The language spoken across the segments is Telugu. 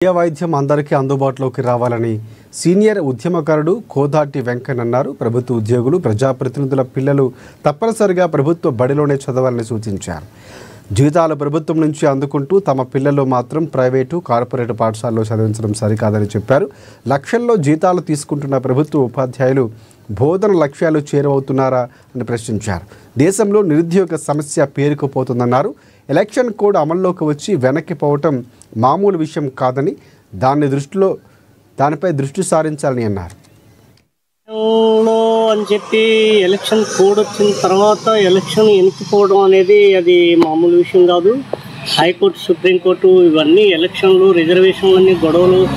విద్యా వైద్యం అందరికీ అందుబాటులోకి రావాలని సీనియర్ ఉద్యమకారుడు కోదాటి వెంకన్న అన్నారు. ప్రభుత్వ ఉద్యోగులు, ప్రజాప్రతినిధుల పిల్లలు తప్పనిసరిగా ప్రభుత్వ బడిలోనే చదవాలని సూచించారు. జీతాలు ప్రభుత్వం నుంచి అందుకుంటూ తమ పిల్లలు మాత్రం ప్రైవేటు, కార్పొరేట్ పాఠశాలలో చదివించడం సరికాదని చెప్పారు. లక్షల్లో జీతాలు తీసుకుంటున్న ప్రభుత్వ ఉపాధ్యాయులు బోధన లక్ష్యాలు చేరువవుతున్నారా అని ప్రశ్నించారు. దేశంలో నిరుద్యోగ సమస్య పేరుకుపోతుందన్నారు. ఎలక్షన్ కోడ్ అమల్లోకి వచ్చి వెనక్కి పోవటం మామూలు విషయం కాదని, దానిపై దృష్టి సారించాలని అన్నారు. అని చెప్పి ఎలక్షన్ కోడ్ వచ్చిన తర్వాత ఎలక్షన్ ఎన్నికపోవడం అనేది అది మామూలు విషయం కాదు. హైకోర్టు, సుప్రీంకోర్టు ఇవన్నీ ఎలక్షన్లు, రిజర్వేషన్లన్నీ గొడవలు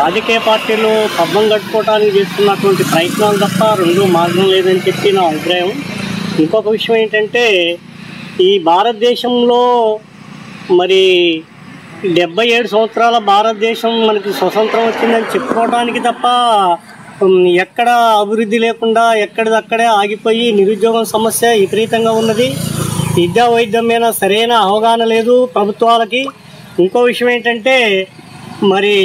రాజకీయ పార్టీలు పబ్బం కట్టుకోవడానికి చేస్తున్నటువంటి ప్రయత్నాలు తప్ప రెండో మార్గం లేదని చెప్పి నా అభిప్రాయం. ఇంకొక విషయం ఏంటంటే, ఈ భారతదేశంలో మరి 77 సంవత్సరాల భారతదేశం మనకి స్వతంత్రం వచ్చిందని చెప్పుకోవడానికి తప్ప ఎక్కడ అభివృద్ధి లేకుండా ఎక్కడిదక్కడే ఆగిపోయి నిరుద్యోగం సమస్య విపరీతంగా ఉన్నది. విద్యా వైద్యం మీద సరైన అవగాహన లేదు ప్రభుత్వాలకి. ఇంకో విషయం ఏంటంటే, మరి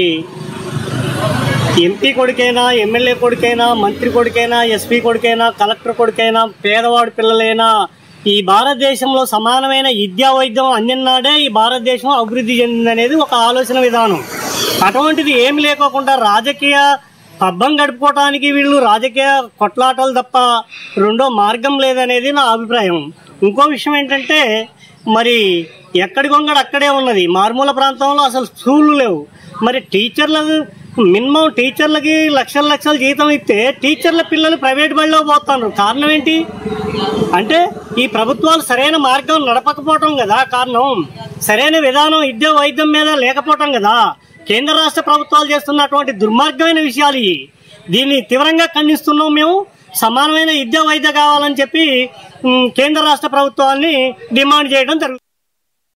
ఎంపీ కొడుకైనా, ఎమ్మెల్యే కొడుకైనా, మంత్రి కొడుకైనా, ఎస్పీ కొడుకైనా, కలెక్టర్ కొడుకైనా, పేదవాడి పిల్లలైనా ఈ భారతదేశంలో సమానమైన విద్యా వైద్యం అందినాడే ఈ భారతదేశం అభివృద్ధి చెందిందనేది ఒక ఆలోచన విధానం. అటువంటిది ఏమి లేకోకుండా రాజకీయ పబ్బం గడుపుకోవటానికి వీళ్ళు రాజకీయ కొట్లాటలు తప్ప రెండో మార్గం లేదనేది నా అభిప్రాయం. ఇంకో విషయం ఏంటంటే, మరి ఎక్కడి గొంగడు అక్కడే ఉన్నది. మారుమూల ప్రాంతంలో అసలు స్కూళ్ళు లేవు. మరి మినిమం టీచర్లకి లక్షల జీతం ఇస్తే టీచర్ల పిల్లలు ప్రైవేట్ బడిలో పోతున్నారు. కారణం ఏంటి అంటే, ఈ ప్రభుత్వాలు సరైన మార్గం నడపకపోవటం కదా కారణం. సరైన విధానం విద్యా వైద్యం మీద లేకపోవటం కదా. కేంద్ర రాష్ట్ర ప్రభుత్వాలు చేస్తున్నటువంటి దుర్మార్గమైన విషయాలు ఇవి. దీన్ని తీవ్రంగా ఖండిస్తున్నాం మేము. సమానమైన విద్యా వైద్యం కావాలని చెప్పి కేంద్ర రాష్ట్ర ప్రభుత్వాన్ని డిమాండ్ చేయడం జరుగుతుంది.